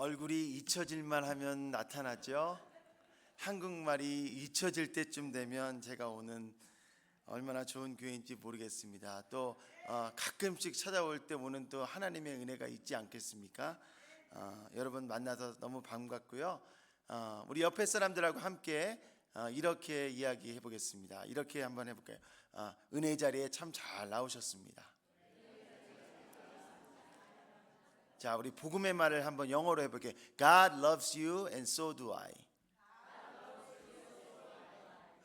얼굴이 잊혀질만 하면 나타나죠. 한국말이 잊혀질 때쯤 되면 제가 오는 얼마나 좋은 교회인지 모르겠습니다. 또 가끔씩 찾아올 때 오는 또 하나님의 은혜가 있지 않겠습니까? 여러분 만나서 너무 반갑고요. 우리 옆에 사람들하고 함께 이렇게 이야기해 보겠습니다. 이렇게 한번 해볼까요? 은혜 자리에 참 잘 나오셨습니다. 자, 우리 복음의 말을 한번 영어로 해볼게요. God loves you and so do I.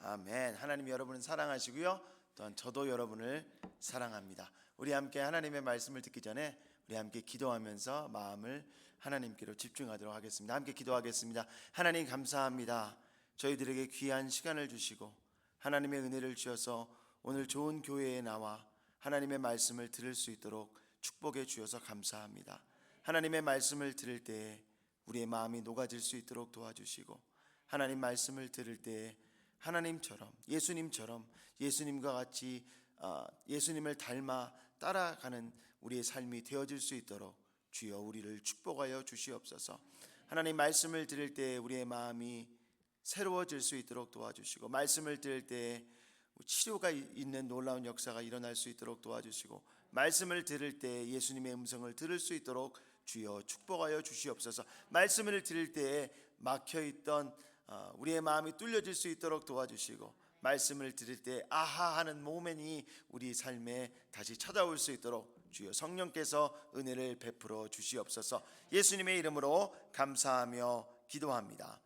아멘. 하나님 여러분을 사랑하시고요. 또한 저도 여러분을 사랑합니다. 우리 함께 하나님의 말씀을 듣기 전에 우리 함께 기도하면서 마음을 하나님께로 집중하도록 하겠습니다. 함께 기도하겠습니다. 하나님 감사합니다. 저희들에게 귀한 시간을 주시고 하나님의 은혜를 주셔서 오늘 좋은 교회에 나와 하나님의 말씀을 들을 수 있도록 축복해 주셔서 감사합니다. 하나님의 말씀을 들을 때에 우리의 마음이 녹아질 수 있도록 도와주시고 하나님 말씀을 들을 때에 하나님처럼 예수님처럼 예수님과 같이 예수님을 닮아 따라가는 우리의 삶이 되어질 수 있도록 주여 우리를 축복하여 주시옵소서. 하나님 말씀을 들을 때에 우리의 마음이 새로워질 수 있도록 도와주시고 말씀을 들을 때에 치료가 있는 놀라운 역사가 일어날 수 있도록 도와주시고 말씀을 들을 때 예수님의 음성을 들을 수 있도록 주여 축복하여 주시옵소서. 말씀을 들을 때에 막혀있던 우리의 마음이 뚫려질 수 있도록 도와주시고 말씀을 들을 때 아하 하는 모멘이 우리 삶에 다시 찾아올 수 있도록 주여 성령께서 은혜를 베풀어 주시옵소서. 예수님의 이름으로 감사하며 기도합니다.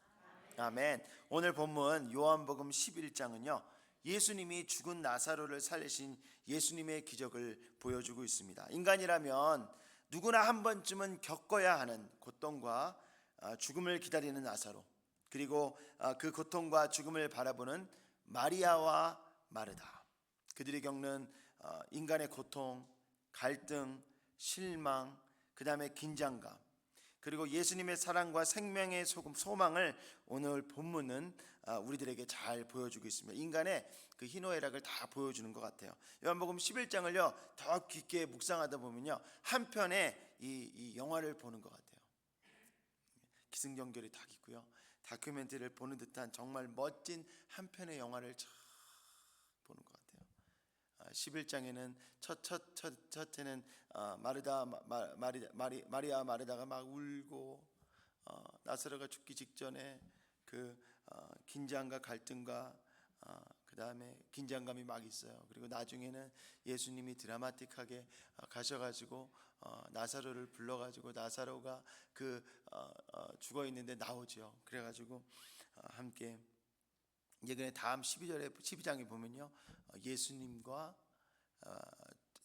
아멘. 오늘 본문 요한복음 11장은요 예수님이 죽은 나사로를 살리신 예수님의 기적을 보여주고 있습니다. 인간이라면 누구나 한 번쯤은 겪어야 하는 고통과 죽음을 기다리는 나사로, 그리고 그 고통과 죽음을 바라보는 마리아와 마르다, 그들이 겪는 인간의 고통, 갈등, 실망, 그 다음에 긴장감, 그리고 예수님의 사랑과 생명의 소망을 오늘 본문은 우리들에게 잘 보여주고 있습니다. 인간의 그 희노애락을 다 보여주는 것 같아요. 요한복음 11장을요 더 깊게 묵상하다 보면요 한편의 이 영화를 보는 것 같아요. 기승전결이 딱 있고요, 다큐멘터리를 보는 듯한 정말 멋진 한편의 영화를 쫙 보는 것 같아요. 11장에는 첫째는 마리아 마르다가 막 울고 나사로가 죽기 직전에 그 긴장과 갈등과 그 다음에 긴장감이 막 있어요. 그리고 나중에는 예수님이 드라마틱하게 가셔가지고 나사로를 불러가지고 나사로가 그 죽어 있는데 나오죠. 그래가지고 함께 이제 다음 12장에 보면요 예수님과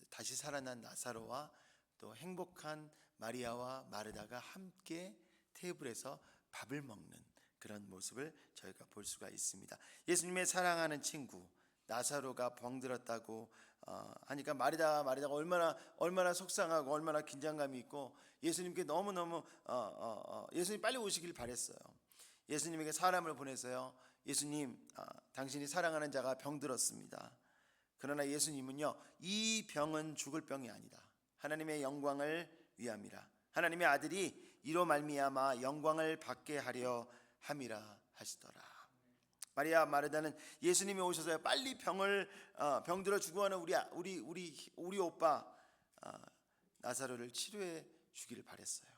다시 살아난 나사로와 또 행복한 마리아와 마르다가 함께 테이블에서 밥을 먹는 그런 모습을 저희가 볼 수가 있습니다. 예수님의 사랑하는 친구 나사로가 병들었다고 하니까 마리다가 얼마나 속상하고 얼마나 긴장감이 있고 예수님께 너무너무 예수님 빨리 오시길 바랬어요. 예수님에게 사람을 보내서요 예수님 당신이 사랑하는 자가 병들었습니다. 그러나 예수님은요 이 병은 죽을 병이 아니다, 하나님의 영광을 위함이라, 하나님의 아들이 이로 말미암아 영광을 받게 하려 함이라 하시더라. 마리아 마르다는 예수님이 오셔서 빨리 병들어 죽어가는 우리 오빠 나사로를 치료해 주기를 바랬어요.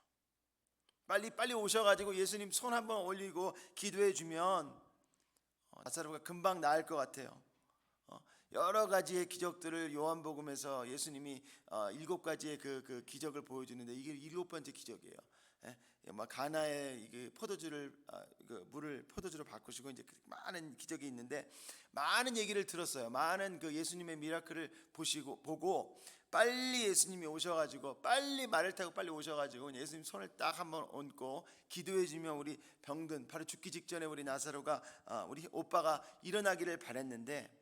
빨리 오셔가지고 예수님 손 한번 올리고 기도해 주면 나사로가 금방 나을 것 같아요. 여러 가지의 기적들을 요한복음에서 예수님이 7가지의 그 기적을 보여주는데 이게 7번째 기적이에요. 가나의 포도주를 물을 포도주로 바꾸시고 이제 많은 기적이 있는데 많은 얘기를 들었어요. 많은 그 예수님의 미라클을 보고 빨리 예수님이 오셔가지고 빨리 말을 타고 빨리 오셔가지고 예수님 손을 딱 한번 얹고 기도해주면 우리 병든 바로 죽기 직전에 우리 나사로가 우리 오빠가 일어나기를 바랬는데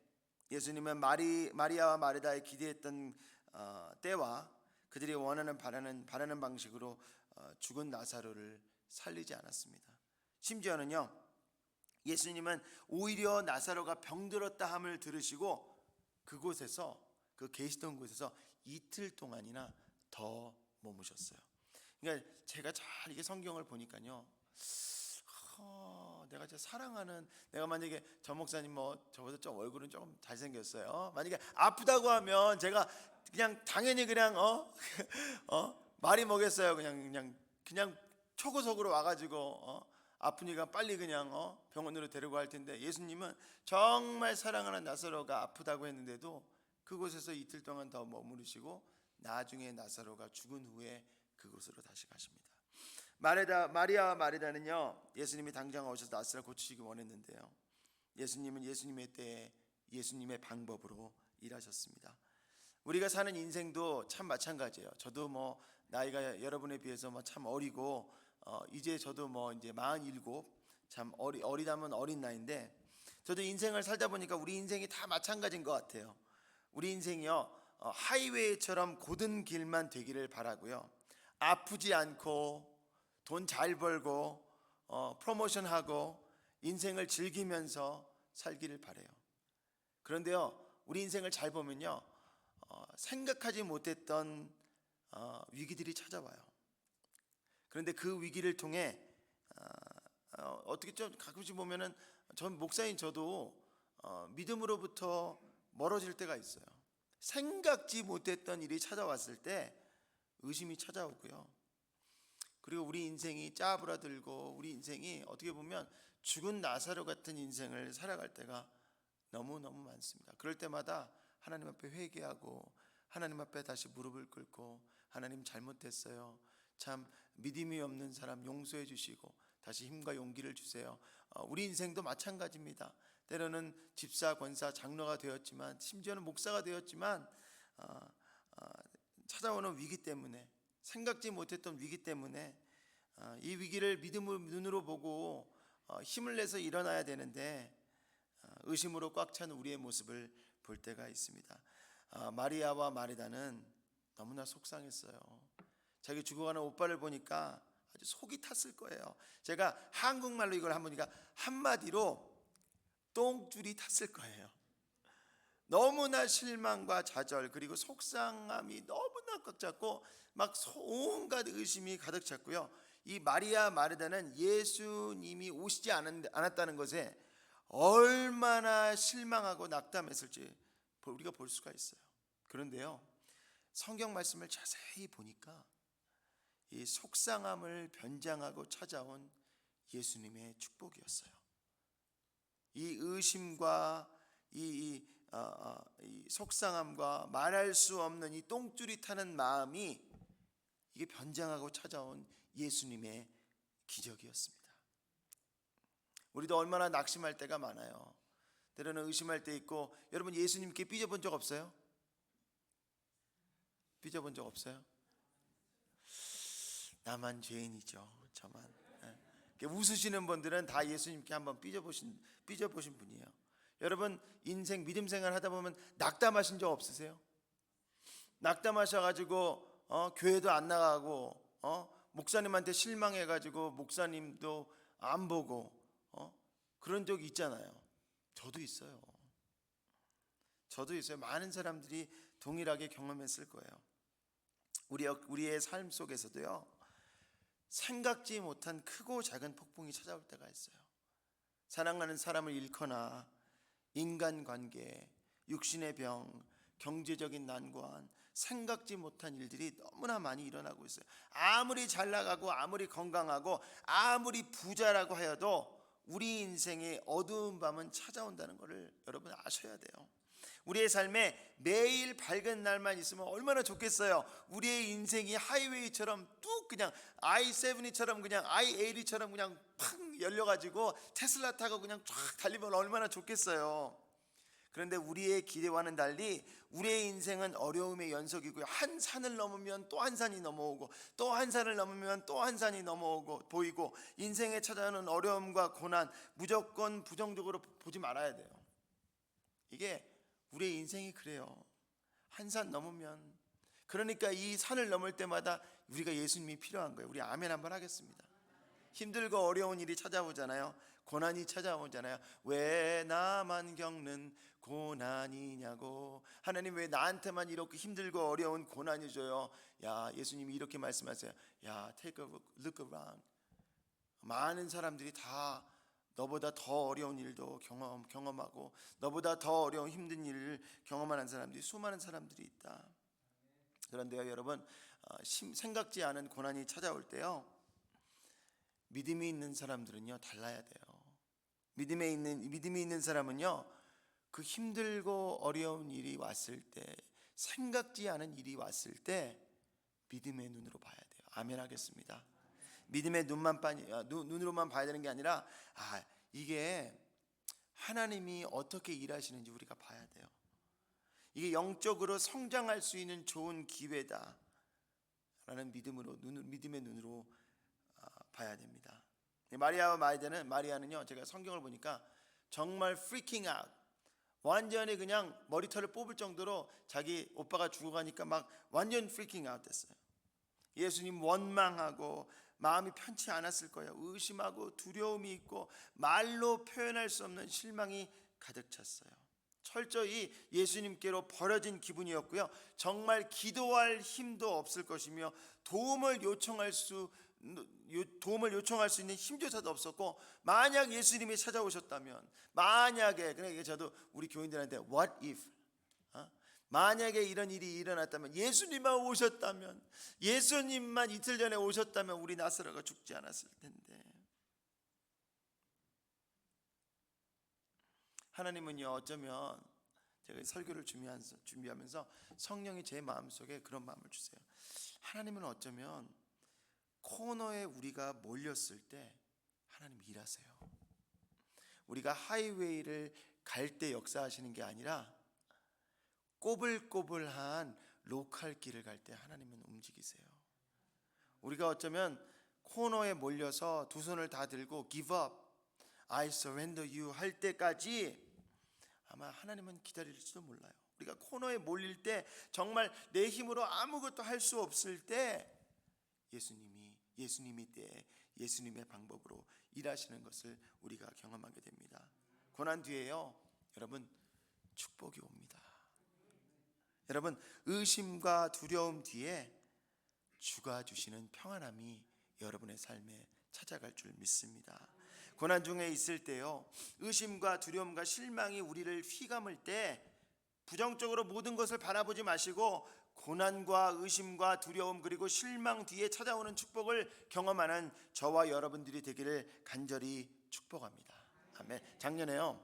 예수님은 마리아와 마르다의 기대했던 때와 그들이 원하는 바라는 방식으로 죽은 나사로를 살리지 않았습니다. 심지어는요 예수님은 오히려 나사로가 병들었다 함을 들으시고 그곳에서 그 계시던 곳에서 이틀 동안이나 더 머무셨어요. 그러니까 제가 잘 이게 성경을 보니까요, 내가 진짜 사랑하는, 내가 만약에 저 목사님 뭐 저보다 좀 얼굴은 조금 잘생겼어요. 만약에 아프다고 하면 제가 그냥 당연히 그냥 말이 뭐겠어요. 그냥 초고속으로 와가지고 아프니까 빨리 그냥 병원으로 데리고 갈 텐데, 예수님은 정말 사랑하는 나사로가 아프다고 했는데도 그곳에서 이틀 동안 더 머무르시고 나중에 나사로가 죽은 후에 그곳으로 다시 가십니다. 마리아와 마르다는요, 예수님이 당장 오셔서 나사로를 고치시기 원했는데요, 예수님은 예수님의 때에 예수님의 방법으로 일하셨습니다. 우리가 사는 인생도 참 마찬가지예요. 저도 뭐 나이가 여러분에 비해서 뭐 참 어리고 이제 저도 뭐 이제 47, 참 어리다면 어린 나이인데, 저도 인생을 살다 보니까 우리 인생이 다 마찬가지인 것 같아요. 우리 인생이요, 하이웨이처럼 고든 길만 되기를 바라고요, 아프지 않고 돈 잘 벌고 프로모션하고 인생을 즐기면서 살기를 바라요. 그런데요, 우리 인생을 잘 보면요, 생각하지 못했던 위기들이 찾아와요. 그런데 그 위기를 통해 어떻게 좀 가끔씩 보면은, 전 목사인 저도 믿음으로부터 멀어질 때가 있어요. 생각지 못했던 일이 찾아왔을 때 의심이 찾아오고요, 그리고 우리 인생이 짜부라들고 우리 인생이 어떻게 보면 죽은 나사로 같은 인생을 살아갈 때가 너무너무 많습니다. 그럴 때마다 하나님 앞에 회개하고 하나님 앞에 다시 무릎을 꿇고, 하나님 잘못했어요, 참 믿음이 없는 사람 용서해 주시고 다시 힘과 용기를 주세요. 우리 인생도 마찬가지입니다. 때로는 집사, 권사, 장로가 되었지만, 심지어는 목사가 되었지만 찾아오는 위기 때문에, 생각지 못했던 위기 때문에 이 위기를 믿음의 눈으로 보고 힘을 내서 일어나야 되는데 의심으로 꽉 찬 우리의 모습을 볼 때가 있습니다. 마리아와 마르다는 너무나 속상했어요. 자기 죽어가는 오빠를 보니까 아주 속이 탔을 거예요. 제가 한국말로 이걸 한번니까 한마디로 똥줄이 탔을 거예요. 너무나 실망과 좌절 그리고 속상함이 너무나 꽉 찼고 막 온갖 의심이 가득 찼고요, 이 마리아 마르다는 예수님이 오시지 않았다는 것에 얼마나 실망하고 낙담했을지 우리가 볼 수가 있어요. 그런데요, 성경 말씀을 자세히 보니까 이 속상함을 변장하고 찾아온 예수님의 축복이었어요. 이 의심과 이 속상함과 말할 수 없는 이 똥줄이 타는 마음이 이게 변장하고 찾아온 예수님의 기적이었습니다. 우리도 얼마나 낙심할 때가 많아요. 때로는 의심할 때 있고, 여러분 예수님께 삐져본 적 없어요? 삐져본 적 없어요? 나만 죄인이죠, 저만. 웃으시는 분들은 다 예수님께 한번 삐져보신 분이에요. 여러분 인생 믿음 생활 하다 보면 낙담하신 적 없으세요? 낙담하셔가지고 교회도 안 나가고 목사님한테 실망해가지고 목사님도 안 보고 그런 적이 있잖아요. 저도 있어요. 많은 사람들이 동일하게 경험했을 거예요. 우리의 삶 속에서도요, 생각지 못한 크고 작은 폭풍이 찾아올 때가 있어요. 사랑하는 사람을 잃거나 인간관계, 육신의 병, 경제적인 난관, 생각지 못한 일들이 너무나 많이 일어나고 있어요. 아무리 잘 나가고 아무리 건강하고 아무리 부자라고 하여도 우리 인생의 어두운 밤은 찾아온다는 것을 여러분 아셔야 돼요. 우리의 삶에 매일 밝은 날만 있으면 얼마나 좋겠어요. 우리의 인생이 하이웨이처럼 뚝 그냥 I-70처럼 그냥 I-80처럼 그냥 팡 열려가지고 테슬라 타고 그냥 쫙 달리면 얼마나 좋겠어요. 그런데 우리의 기대와는 달리 우리의 인생은 어려움의 연속이고요, 한 산을 넘으면 또 한 산이 넘어오고 또 한 산을 넘으면 또 한 산이 넘어오고 보이고, 인생에 찾아오는 어려움과 고난 무조건 부정적으로 보지 말아야 돼요. 이게 우리의 인생이 그래요. 한 산 넘으면, 그러니까 이 산을 넘을 때마다 우리가 예수님이 필요한 거예요. 우리 아멘 한번 하겠습니다. 힘들고 어려운 일이 찾아오잖아요. 고난이 찾아오잖아요. 왜 나만 겪는 고난이냐고. 하나님 왜 나한테만 이렇게 힘들고 어려운 고난이 줘요? 야, 예수님이 이렇게 말씀하세요. 야, take a look around. 많은 사람들이 다 너보다 더 어려운 일도 경험하고 너보다 더 어려운 힘든 일을 경험하는 사람들이 수많은 사람들이 있다. 그런데요, 여러분, 생각지 않은 고난이 찾아올 때요, 믿음이 있는 사람들은요 달라야 돼요. 믿음이 있는 사람은요, 그 힘들고 어려운 일이 왔을 때, 생각지 않은 일이 왔을 때 믿음의 눈으로 봐야 돼요. 아멘 하겠습니다. 믿음의 눈으로만 봐야 되는 게 아니라, 이게 하나님이 어떻게 일하시는지 우리가 봐야 돼요. 이게 영적으로 성장할 수 있는 좋은 기회다 라는 믿음의 눈으로 봐야 됩니다. 마리아와 마리아는요, 제가 성경을 보니까 정말 freaking out, 완전히 그냥 머리털을 뽑을 정도로 자기 오빠가 죽어가니까 막 완전 freaking out 됐어요. 예수님 원망하고 마음이 편치 않았을 거예요. 의심하고 두려움이 있고 말로 표현할 수 없는 실망이 가득 찼어요. 철저히 예수님께로 버려진 기분이었고요, 정말 기도할 힘도 없을 것이며 도움을 요청할 수 있는 힘조차도 없었고, 만약 예수님이 찾아오셨다면, 만약에, 그러니까 저도 우리 교인들한테 what if, 만약에 이런 일이 일어났다면, 예수님만 오셨다면, 예수님만 이틀 전에 오셨다면 우리 나사로가 죽지 않았을 텐데. 하나님은요, 어쩌면 제가 설교를 준비하면서 성령이 제 마음속에 그런 마음을 주세요. 하나님은 어쩌면 코너에 우리가 몰렸을 때 하나님 일하세요. 우리가 하이웨이를 갈 때 역사하시는 게 아니라 꼬불꼬불한 로컬 길을 갈 때 하나님은 움직이세요. 우리가 어쩌면 코너에 몰려서 두 손을 다 들고 give up, I surrender you 할 때까지 아마 하나님은 기다릴지도 몰라요. 우리가 코너에 몰릴 때, 정말 내 힘으로 아무것도 할 수 없을 때 예수님이 때 예수님의 방법으로 일하시는 것을 우리가 경험하게 됩니다. 고난 뒤에요, 여러분, 축복이 옵니다. 여러분, 의심과 두려움 뒤에 주가 주시는 평안함이 여러분의 삶에 찾아갈 줄 믿습니다. 고난 중에 있을 때요, 의심과 두려움과 실망이 우리를 휘감을 때 부정적으로 모든 것을 바라보지 마시고 고난과 의심과 두려움 그리고 실망 뒤에 찾아오는 축복을 경험하는 저와 여러분들이 되기를 간절히 축복합니다. 아멘. 작년에요,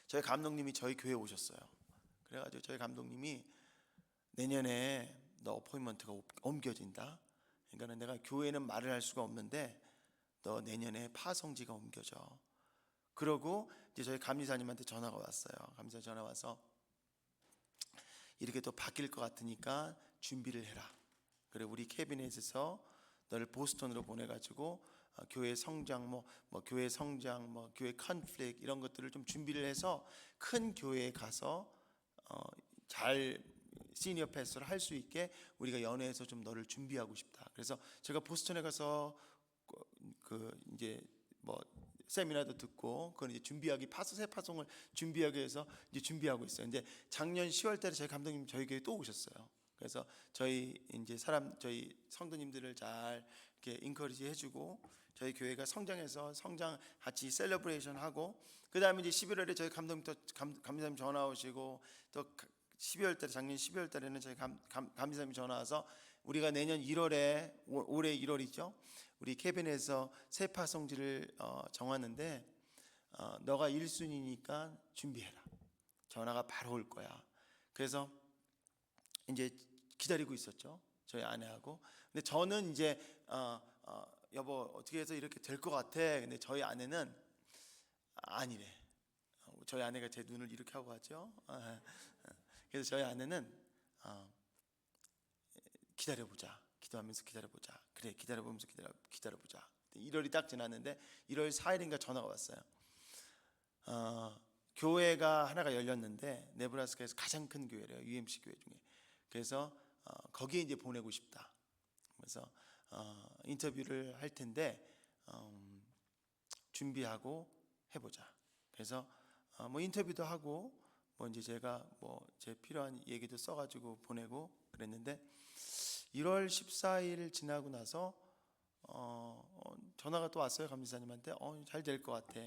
저희 감독님이 저희 교회에 오셨어요. 그래가지고 저희 감독님이 내년에 너 어포인먼트가 옮겨진다. 그러니까 내가 교회는 말을 할 수가 없는데 너 내년에 파송지가 옮겨져. 그러고 이제 저희 감리사님한테 전화가 왔어요. 감리사 전화 와서 이렇게 또 바뀔 것 같으니까 준비를 해라. 그래, 우리 캐비넷에서 너를 보스턴으로 보내가지고 교회 성장, 교회 성장, 교회 컨플릭 이런 것들을 좀 준비를 해서 큰 교회에 가서 잘 시니어 패스를 할 수 있게 우리가 연회에서 좀 너를 준비하고 싶다. 그래서 제가 보스턴에 가서 이제 세미나도 듣고 그건 이제 준비하기 새 파송을 준비하기 위해서 이제 준비하고 있어요. 이제 작년 10월달에 저희 감독님 저희 교회 또 오셨어요. 그래서 저희 성도님들을 잘 이렇게 인커리지 해주고 저희 교회가 성장해서 성장 같이 셀러브레이션 하고, 그 다음에 이제 11월에 저희 감독님 전화 오시고, 또 12월달에 작년 12월달에는 저희 감독님이 전화 와서 우리가 내년 1월에 올해 1월이죠. 우리 캐빈에서 새 파송지를 정하는데 너가 1순위니까 준비해라. 전화가 바로 올 거야. 그래서 이제 기다리고 있었죠, 저희 아내하고. 근데 저는 이제 여보 어떻게 해서 이렇게 될 것 같아. 근데 저희 아내는 아니래. 저희 아내가 제 눈을 이렇게 하고 하죠. 그래서 저희 아내는 기다려보자. 기도하면서 기다려보자. 그래, 기다려보면서 기다려보자. 1월이 딱 지났는데 1월 4일인가 전화가 왔어요. 교회가 하나가 열렸는데 네브라스카에서 가장 큰 교회래요. UMC 교회 중에. 그래서 거기에 이제 보내고 싶다. 그래서 인터뷰를 할 텐데 준비하고 해보자. 그래서 뭐 인터뷰도 하고 뭐 이제 제가 뭐 제 필요한 얘기도 써가지고 보내고 그랬는데 1월 14일 지나고 나서 전화가 또 왔어요. 감리사님한테 잘 될 것 같아.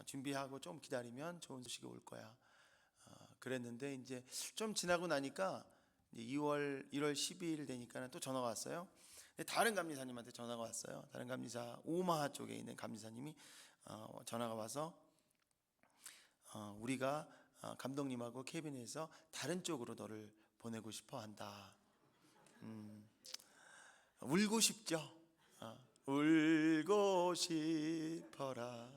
준비하고 좀 기다리면 좋은 소식이 올 거야. 그랬는데 이제 좀 지나고 나니까 이제 1월 12일 되니까는 또 전화가 왔어요. 다른 감리사님한테 전화가 왔어요. 다른 감리사 오마하 쪽에 있는 감리사님이 전화가 와서 우리가 감독님하고 캐비넷에서 다른 쪽으로 너를 보내고 싶어 한다. 울고 싶죠. 울고 싶어라,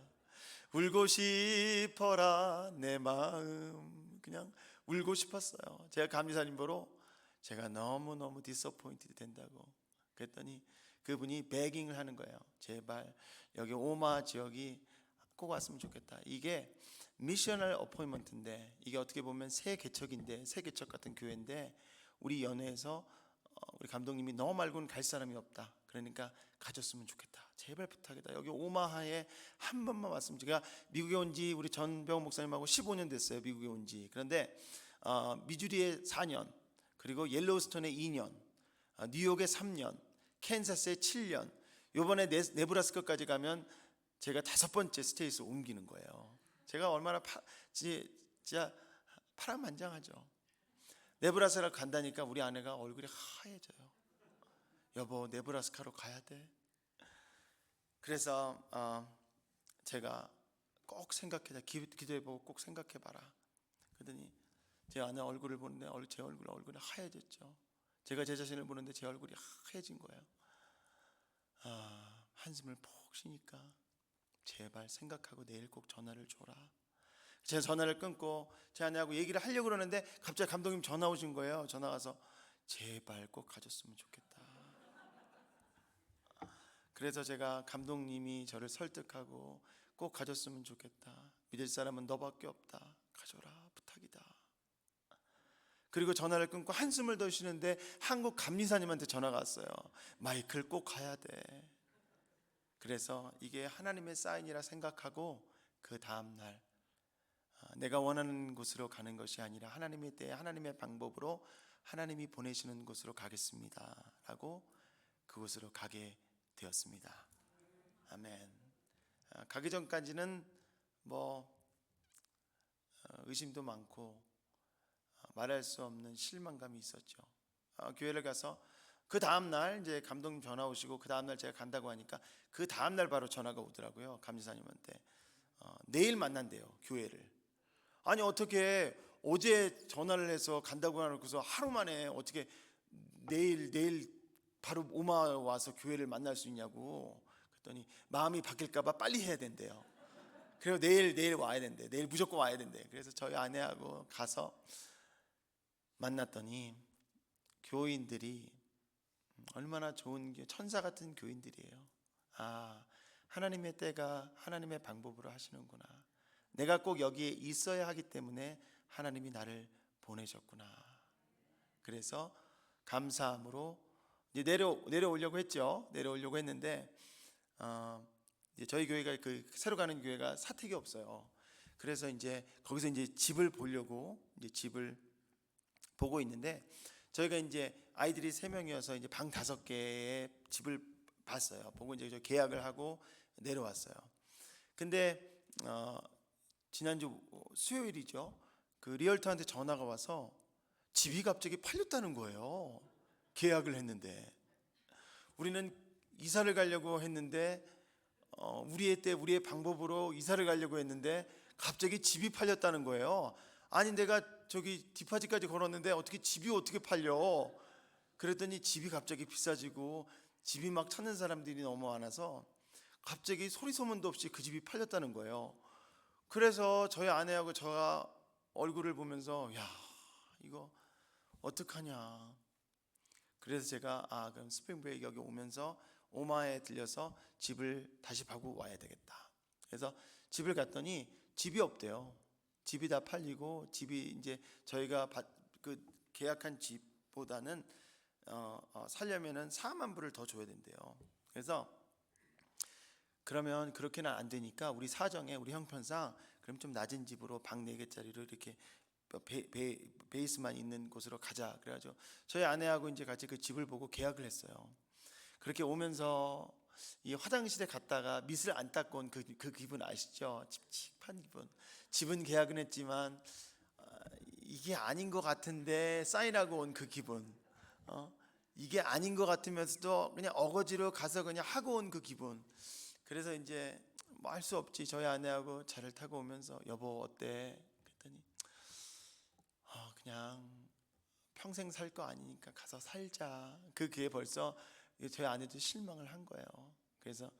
울고 싶어라 내 마음. 그냥 울고 싶었어요. 제가 감리사님 보러 제가 너무너무 디서포인티드 된다고 그랬더니 그분이 베깅을 하는 거예요. 제발 여기 오마 지역이 꼭 왔으면 좋겠다. 이게 미셔널 어포인먼트인데 이게 어떻게 보면 새 개척인데, 새 개척 같은 교회인데 우리 연회에서 우리 감독님이 너 말고는 갈 사람이 없다. 그러니까 가졌으면 좋겠다. 제발 부탁이다. 여기 오마하에 한 번만 왔으면. 제가 미국에 온 지 우리 전병훈 목사님하고 15년 됐어요. 미국에 온 지. 그런데 미주리에 4년, 그리고 옐로우스톤에 2년, 뉴욕에 3년, 캔자스에 7년, 요번에 네브라스카까지 가면 제가 5번째 스테이스 옮기는 거예요. 제가 얼마나 진짜 파란만장하죠. 네브라스카를 간다니까 우리 아내가 얼굴이 하얘져요. 여보, 네브라스카로 가야 돼. 그래서 제가 꼭 생각해라, 기도해보고 꼭 생각해봐라. 그러더니 제 아내 얼굴을 보는데 제 얼굴이 하얘졌죠. 제가 제 자신을 보는데 제 얼굴이 하얘진 거예요. 한숨을 푹 쉬니까 제발 생각하고 내일 꼭 전화를 줘라. 제가 전화를 끊고 제 아내하고 얘기를 하려고 그러는데 갑자기 감독님 전화 오신 거예요. 전화 와서 제발 꼭 가졌으면 좋겠다. 그래서 제가 감독님이 저를 설득하고 꼭 가졌으면 좋겠다. 믿을 사람은 너밖에 없다. 가져라, 부탁이다. 그리고 전화를 끊고 한숨을 더 쉬는데 한국 감리사님한테 전화가 왔어요. 마이클 꼭 가야 돼. 그래서 이게 하나님의 사인이라 생각하고 그 다음날 내가 원하는 곳으로 가는 것이 아니라 하나님의 때에 하나님의 방법으로 하나님이 보내시는 곳으로 가겠습니다 라고 그곳으로 가게 되었습니다. 아멘. 가기 전까지는 뭐 의심도 많고 말할 수 없는 실망감이 있었죠. 교회를 가서 그 다음날 이제 감독님 전화 오시고 그 다음날 제가 간다고 하니까 그 다음날 바로 전화가 오더라고요. 감리사님한테 내일 만난대요, 교회를. 아니 어떻게 어제 전화를 해서 간다고 해놓고서 하루 만에 어떻게 내일 바로 오마 와서 교회를 만날 수 있냐고. 그랬더니 마음이 바뀔까봐 빨리 해야 된대요. 그리고 내일 와야 된대. 내일 무조건 와야 된대. 그래서 저희 아내하고 가서 만났더니 교인들이 얼마나 좋은 천사 같은 교인들이에요. 하나님의 때가 하나님의 방법으로 하시는구나. 내가 꼭 여기에 있어야 하기 때문에 하나님이 나를 보내셨구나. 그래서 감사함으로 이제 내려오려고 했죠. 내려오려고 했는데 이제 저희 교회가 그 새로 가는 교회가 사택이 없어요. 그래서 이제 거기서 이제 집을 보려고 이제 집을 보고 있는데 저희가 이제 아이들이 3명이어서 이제 방 5개의 집을 봤어요. 보고 이제 저 계약을 하고 내려왔어요. 근데 지난주 수요일이죠. 그 리얼터한테 전화가 와서 집이 갑자기 팔렸다는 거예요. 계약을 했는데 우리는 이사를 가려고 했는데 우리의 때 우리의 방법으로 이사를 가려고 했는데 갑자기 집이 팔렸다는 거예요. 아니 내가 저기 디파짓까지 걸었는데 어떻게 집이 어떻게 팔려? 그랬더니 집이 갑자기 비싸지고 집이 막 찾는 사람들이 너무 많아서 갑자기 소리 소문도 없이 그 집이 팔렸다는 거예요. 그래서 저희 아내하고 제가 얼굴을 보면서 야 이거 어떡하냐. 그래서 제가 그럼 스프링브레이크 여기 오면서 오마에 들려서 집을 다시 보고 와야 되겠다. 그래서 집을 갔더니 집이 없대요. 집이 다 팔리고 집이 이제 저희가 그 계약한 집보다는 살려면은 4만 불을 더 줘야 된대요. 그래서 그러면 그렇게는 안 되니까 우리 사정에 우리 형편상 그럼 좀 낮은 집으로 방 4개짜리로 이렇게 베이스만 있는 곳으로 가자. 그래가지고 저희 아내하고 이제 같이 그 집을 보고 계약을 했어요. 그렇게 오면서 이 화장실에 갔다가 밑을 안 닦고 온 그 기분 아시죠? 찝찝한 기분. 집은 계약은 했지만 이게 아닌 것 같은데 사인하고 온 그 기분. 이게 아닌 것 같으면서도 그냥 어거지로 가서 그냥 하고 온 그 기분. 그래서 이제 뭐 할 수 없지. 저희 아내하고 차를 타고 오면서 여보 어때? 그랬더니 그냥 평생 살 거 아니니까 가서 살자. 그게 벌써 저희 아내도 실망을 한 거예요. 그래서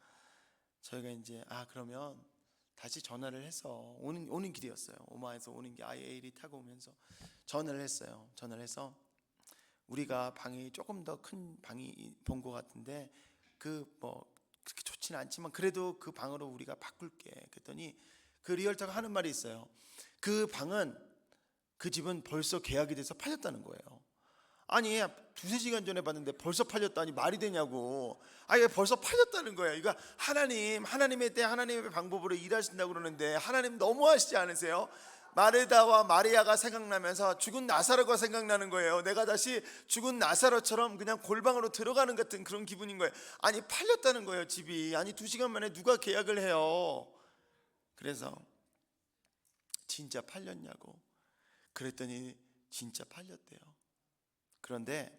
저희가 이제 그러면 다시 전화를 해서 오는 길이었어요. 오마에서 오는 게 IA를 타고 오면서 전화를 했어요. 전화를 해서 우리가 방이 조금 더 큰 방이 본 것 같은데 그 뭐 그렇게 좋지는 않지만 그래도 그 방으로 우리가 바꿀게. 그랬더니 그 리얼터가 하는 말이 있어요. 그 집은 벌써 계약이 돼서 팔렸다는 거예요. 아니 2-3시간 전에 봤는데 벌써 팔렸다니 말이 되냐고. 아니 벌써 팔렸다는 거예요. 이거 하나님의 때 하나님의 방법으로 일하신다고 그러는데 하나님 너무하시지 않으세요? 마르다와 마리아가 생각나면서 죽은 나사로가 생각나는 거예요. 내가 다시 죽은 나사로처럼 그냥 골방으로 들어가는 같은 그런 기분인 거예요. 아니 팔렸다는 거예요 집이. 아니 2시간 만에 누가 계약을 해요. 그래서 진짜 팔렸냐고 그랬더니 진짜 팔렸대요. 그런데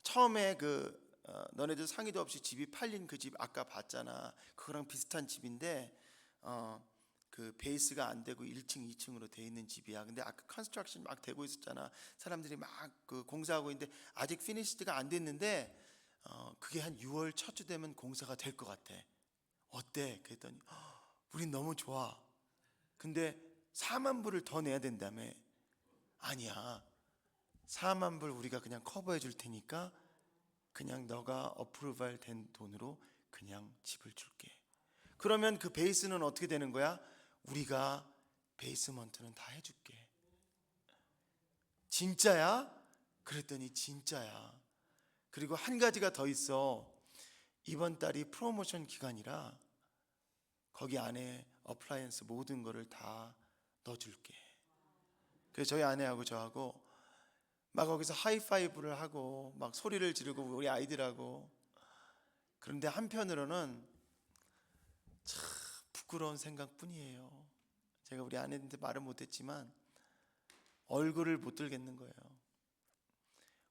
처음에 너네들 상의도 없이 집이 팔린 그 집 아까 봤잖아. 그거랑 비슷한 집인데 그 베이스가 안 되고 1층, 2층으로 돼 있는 집이야. 근데 아까 컨스트럭션 막 되고 있었잖아. 사람들이 막 그 공사하고 있는데 아직 피니시드가 안 됐는데 그게 한 6월 첫 주 되면 공사가 될 것 같아. 어때? 그랬더니 우린 너무 좋아. 근데 4만 불을 더 내야 된다며. 아니야. 4만 불 우리가 그냥 커버해 줄 테니까 그냥 너가 어프루벌 된 돈으로 그냥 집을 줄게. 그러면 그 베이스는 어떻게 되는 거야? 우리가 베이스먼트는 다 해줄게. 진짜야? 그랬더니 진짜야. 그리고 한 가지가 더 있어. 이번 달이 프로모션 기간이라 거기 안에 어플라이언스 모든 거를 다 넣어줄게. 그래서 저희 아내하고 저하고 막 거기서 하이파이브를 하고 막 소리를 지르고 우리 아이들하고. 그런데 한편으로는 참 부끄러운 생각뿐이에요. 제가 우리 아내한테 말은 못했지만 얼굴을 못 들겠는 거예요.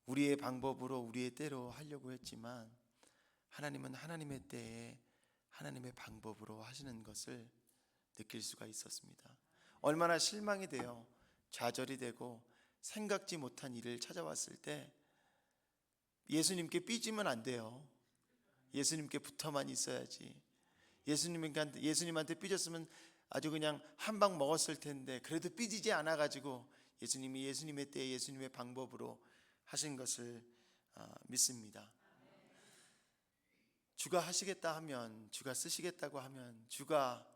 우리의 방법으로 우리의 때로 하려고 했지만 하나님은 하나님의 때에 하나님의 방법으로 하시는 것을 느낄 수가 있었습니다. 얼마나 실망이 돼요. 좌절이 되고 생각지 못한 일을 찾아왔을 때 예수님께 삐지면 안 돼요. 예수님께 붙어만 있어야지. 예수님한테 삐졌으면 아주 그냥 한 방 먹었을 텐데 그래도 삐지지 않아 가지고 예수님이 예수님의 때에 예수님의 방법으로 하신 것을 믿습니다. 주가 하시겠다 하면, 주가 쓰시겠다고 하면 주가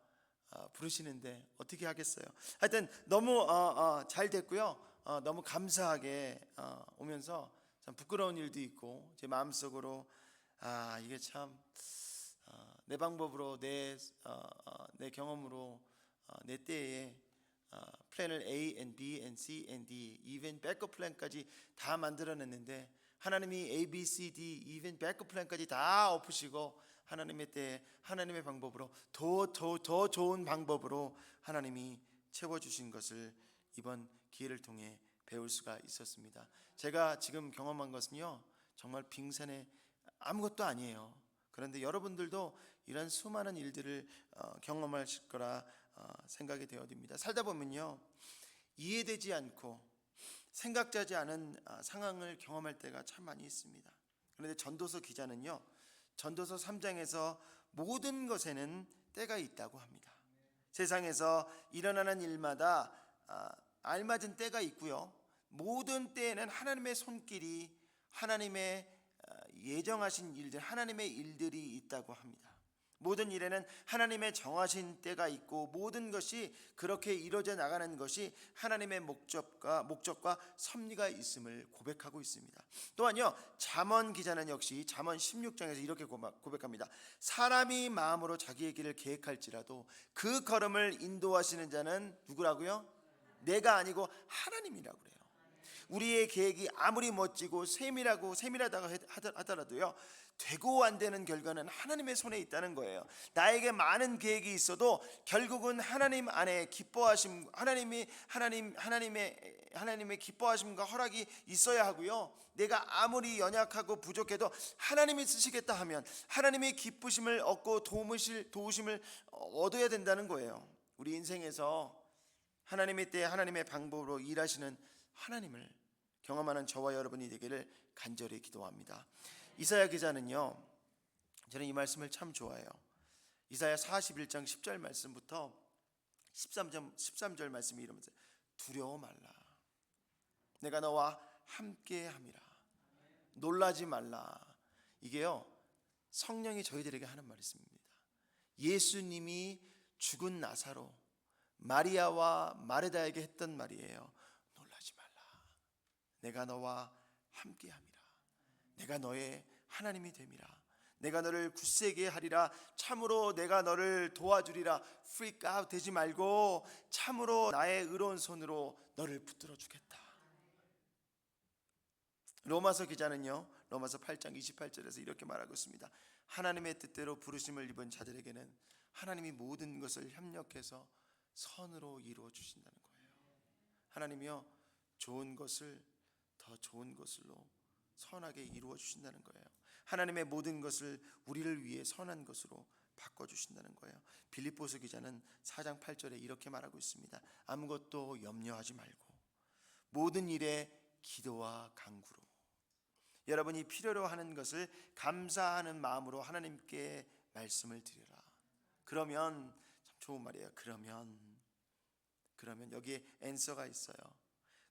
부르시는데 어떻게 하겠어요? 하여튼 너무 잘 됐고요. 너무 감사하게 오면서 참 부끄러운 일도 있고 제 마음속으로 이게 참 내 방법으로 내 경험으로 내 때에 플랜을 A and B and C and D even 백업 플랜까지 다 만들어냈는데 하나님이 A, B, C, D even 백업 플랜까지 다 엎으시고 하나님의 때에 하나님의 방법으로 더 좋은 방법으로 하나님이 채워주신 것을 이번 기회를 통해 배울 수가 있었습니다. 제가 지금 경험한 것은요 정말 빙산의 아무것도 아니에요. 그런데 여러분들도 이런 수많은 일들을 경험하실 거라 생각이 되어집니다. 살다 보면요 이해되지 않고 생각하지 않은 상황을 경험할 때가 참 많이 있습니다. 그런데 전도서 기자는요 전도서 3장에서 모든 것에는 때가 있다고 합니다. 세상에서 일어나는 일마다 알맞은 때가 있고요 모든 때에는 하나님의 손길이 하나님의 예정하신 일들 하나님의 일들이 있다고 합니다. 모든 일에는 하나님의 정하신 때가 있고 모든 것이 그렇게 이루어져 나가는 것이 하나님의 목적과 섭리가 있음을 고백하고 있습니다. 또한요, 잠언 기자는 역시 잠언 16장에서 이렇게 고백합니다. 사람이 마음으로 자기의 길을 계획할지라도 그 걸음을 인도하시는 자는 누구라고요? 내가 아니고 하나님이라고 그래요. 우리의 계획이 아무리 멋지고 세밀하다고 하더라도요, 되고 안 되는 결과는 하나님의 손에 있다는 거예요. 나에게 많은 계획이 있어도 결국은 하나님 안에 기뻐하심, 하나님의 기뻐하심과 허락이 있어야 하고요. 내가 아무리 연약하고 부족해도 하나님이 쓰시겠다 하면 하나님의 기쁘심을 얻고 도우심을 얻어야 된다는 거예요. 우리 인생에서 하나님의 때에 하나님의 방법으로 일하시는 하나님을 경험하는 저와 여러분이 되기를 간절히 기도합니다. 이사야 기자는요, 저는 이 말씀을 참 좋아해요. 이사야 41장 10절 말씀부터 13절 말씀이 이러면서 두려워 말라, 내가 너와 함께 함이라, 놀라지 말라. 이게요, 성령이 저희들에게 하는 말씀입니다. 예수님이 죽은 나사로 마리아와 마르다에게 했던 말이에요. 놀라지 말라, 내가 너와 함께 함이라, 내가 너의 하나님이 됨이라, 내가 너를 굳세게 하리라, 참으로 내가 너를 도와주리라. freak out 되지 말고 참으로 나의 의로운 손으로 너를 붙들어 주겠다. 로마서 기자는요, 로마서 8장 28절에서 이렇게 말하고 있습니다. 하나님의 뜻대로 부르심을 입은 자들에게는 하나님이 모든 것을 협력해서 선으로 이루어 주신다는 거예요. 하나님이요, 좋은 것을 더 좋은 것으로 선하게 이루어 주신다는 거예요. 하나님의 모든 것을 우리를 위해 선한 것으로 바꿔주신다는 거예요. 빌립보서 기자는 4장 8절에 이렇게 말하고 있습니다. 아무것도 염려하지 말고 모든 일에 기도와 간구로 여러분이 필요로 하는 것을 감사하는 마음으로 하나님께 말씀을 드리라. 그러면, 참 좋은 말이에요. 그러면 여기에 answer가 있어요.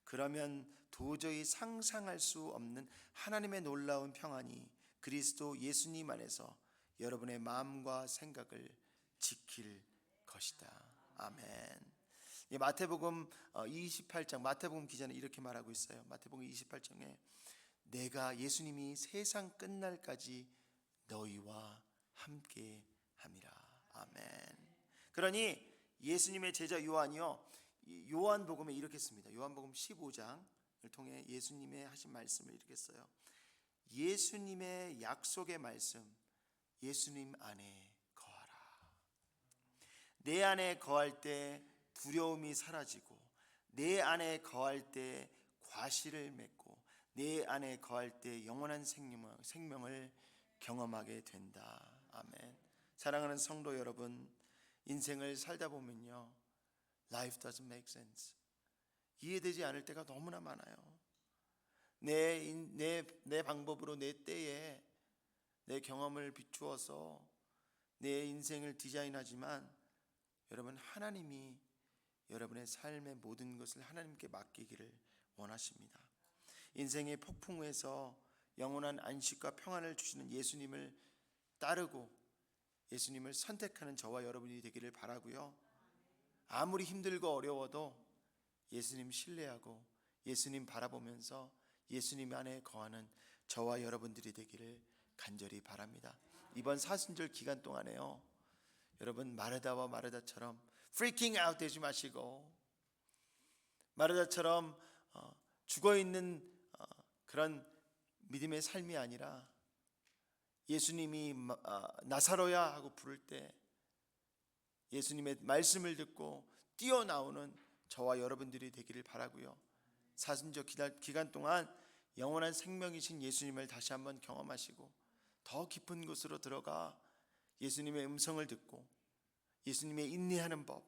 그러면 도저히 상상할 수 없는 하나님의 놀라운 평안이 그리스도 예수님 안에서 여러분의 마음과 생각을 지킬 것이다. 아멘. 마태복음 28장, 마태복음 기자는 이렇게 말하고 있어요. 마태복음 28장에 내가, 예수님이 세상 끝날까지 너희와 함께 함이라. 아멘. 그러니 예수님의 제자 요한이요, 요한복음에 이렇게 씁니다. 요한복음 15장을 통해 예수님의 하신 말씀을 이렇게 써요. 예수님의 약속의 말씀, 예수님 안에 거하라. 내 안에 거할 때 두려움이 사라지고, 내 안에 거할 때 과실을 맺고, 내 안에 거할 때 영원한 생명을 경험하게 된다. 아멘. 사랑하는 성도 여러분, 인생을 살다 보면요, Life doesn't make sense. 이해되지 않을 때가 너무나 많아요. 내 방법으로, 내 때에 내 경험을 비추어서 내 인생을 디자인하지만, 여러분, 하나님이 여러분의 삶의 모든 것을 하나님께 맡기기를 원하십니다. 인생의 폭풍에서 영원한 안식과 평안을 주시는 예수님을 따르고 예수님을 선택하는 저와 여러분이 되기를 바라고요. 아무리 힘들고 어려워도 예수님 신뢰하고 예수님 바라보면서 예수님 안에 거하는 저와 여러분들이 되기를 간절히 바랍니다. 이번 사순절 기간 동안에요, 여러분, 마르다와 마르다처럼 freaking out 되지 마시고, 마르다처럼 죽어있는 그런 믿음의 삶이 아니라 예수님이 나사로야 하고 부를 때 예수님의 말씀을 듣고 뛰어나오는 저와 여러분들이 되기를 바라고요. 사순절 기간 동안 영원한 생명이신 예수님을 다시 한번 경험하시고 더 깊은 곳으로 들어가 예수님의 음성을 듣고 예수님의 인내하는 법,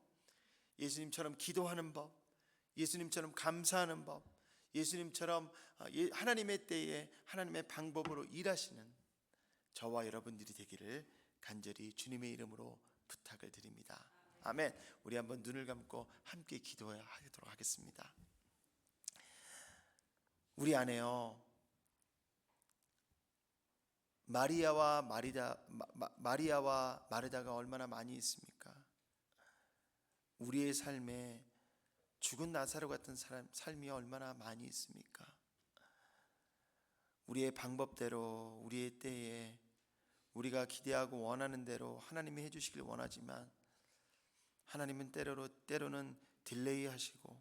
예수님처럼 기도하는 법, 예수님처럼 감사하는 법, 예수님처럼 하나님의 때에 하나님의 방법으로 일하시는 저와 여러분들이 되기를 간절히 주님의 이름으로 부탁을 드립니다. 아멘. 우리 한번 눈을 감고 함께 기도하도록 하겠습니다. 우리 안에요, 마리아와 마르다가 얼마나 많이 있습니까? 우리의 삶에 죽은 나사로 같은 삶이 얼마나 많이 있습니까? 우리의 방법대로, 우리의 때에, 우리가 기대하고 원하는 대로 하나님이 해주시길 원하지만 하나님은 때로는 딜레이 하시고,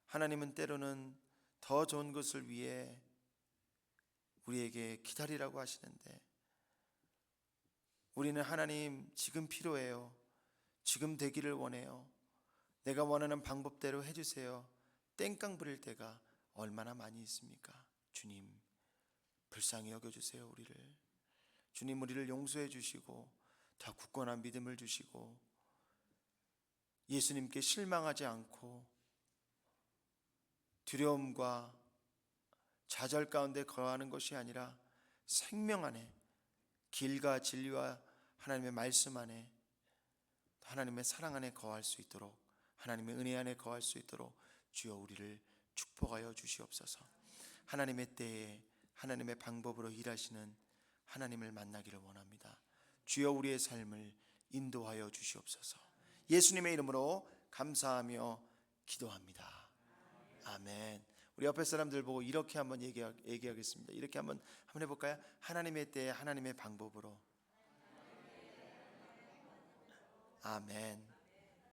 하나님은 때로는 더 좋은 것을 위해 우리에게 기다리라고 하시는데, 우리는 하나님 지금 필요해요, 지금 되기를 원해요, 내가 원하는 방법대로 해주세요, 땡깡 부릴 때가 얼마나 많이 있습니까? 주님 불쌍히 여겨주세요. 주님 우리를 용서해 주시고 더 굳건한 믿음을 주시고, 예수님께 실망하지 않고 두려움과 좌절 가운데 거하는 것이 아니라 생명 안에, 길과 진리와 하나님의 말씀 안에, 하나님의 사랑 안에 거할 수 있도록, 하나님의 은혜 안에 거할 수 있도록 주여 우리를 축복하여 주시옵소서. 하나님의 때에 하나님의 방법으로 일하시는 하나님을 만나기를 원합니다. 주여 우리의 삶을 인도하여 주시옵소서. 예수님의 이름으로 감사하며 기도합니다. 아멘. 우리 옆에 사람들 보고 이렇게 한번 얘기하겠습니다. 이렇게 한번 해볼까요? 하나님의 때에 하나님의 방법으로. 아멘.